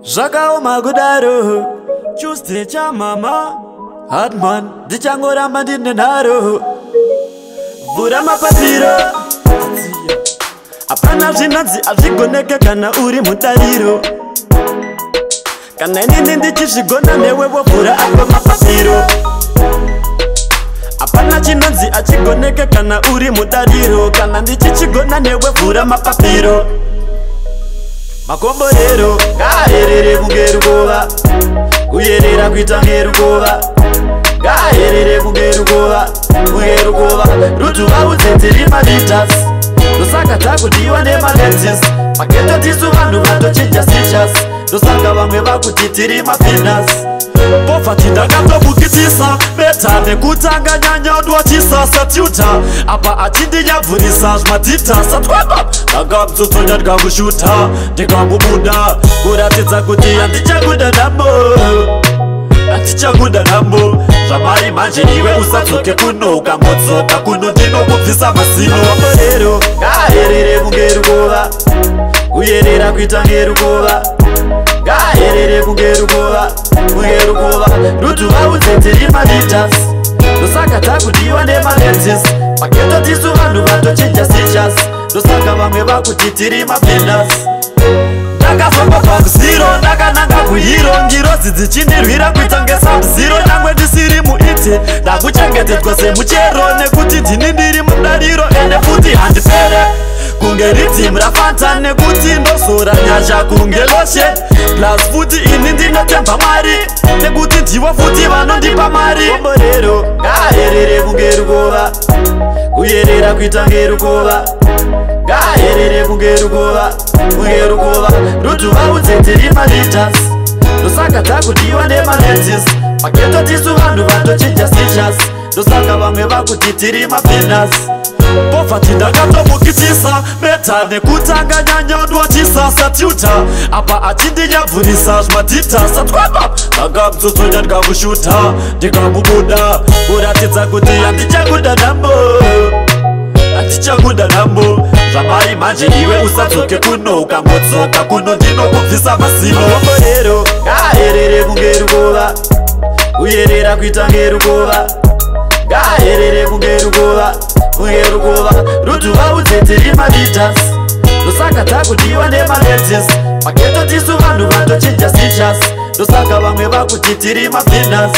Zvakaoma kudaro Tuesday chamama Hardman ndichangoramba ndine nharo Vhura mapapiro Hapana zvinanzi hazvigoneke kana uri mutariro Kana inini ndichizvigona newe wovhura apa mapapiro Hapana chinonzi hachigoneke kana uri mutariro Kana ndichichigona newe vhura mapapiro Makomborero ngaherere kunge rukova Kuyerera kuita ngerukova Ngaherere kunge rukova Kuyerukova Rutuva udzenzeri malitas Dosaka takudiwa nemaletis Paketo tisu vanhu vatochinja sichas Dosaka vamwe vakuti tiri mafinas Pofati ndakatobukitisa Beta nekutanga nyanyodwachisa Satuta apa achindinyabvurisa zmatita Satwaba ndakamtsotsonya ndikamushuta Ndikamubuda kuratidza kuti handichakuda nambo Handichakuda nambo Zvamai manje iwe usatsoke kuno Ukamotsoka kuno ndinokubvisa masino Komborero ngaherere kunge rukova Kuyerera kuita ngerukova Ngaherere kunge rukova Kuyerukova Rutuva udzenzeri malitas Dosaka takudiwa nemaletis Paketo tisu vanhu vatochinja sichas Dosaka vamwe vakuti tiri mafinas Ndakazomba pakuziro ndakananga kuhiro Ngirozi dzichindirwira kuita ngesamuziro Nyangwe ndisiri muite ndakuchengetedzwa semuchero Nekuti ndini ndiri mudariro ende futi handipere Kunge ritimu rafanta nekuti ndozora nyasha kunge loshe Plus futi ini ndinotemba Mwari Nekuti ndivo futi vanondipa mari Komborero ngaherere kunge rukova Kuyerera kuita ngerukova Ngaherere kunge rukova Kuyerukova Rutuva udzenzeri malitas Dosaka takudiwa nemaletis Paketo tisu vanhu vatochinja sichas Dosaka vamwe vakuti tiri mafinas Pofati ndakatobukitisa Beta nekutanga nyanyodwachisa Satuta apa achindinyabvurisa zmatita Satwaba ndakamtsotsonya ndikamushuta Ndikamubuda kuratidza kuti handichakuda nambo Handichakuda nambo Zvamai manje iwe usatsoke kuno Ukamotsoka kuno ndinokubvisa masino Komborero ngaherere kunge rukova Kuyerera kuita ngerukova Ngaherere kunge rukova Kuyerukova Rutuva udzenzeri malitas Dosaka takudiwa nemaletis Paketo tisu vanhu vatochinja sichas Dosaka vamwe vakuti tiri mafinas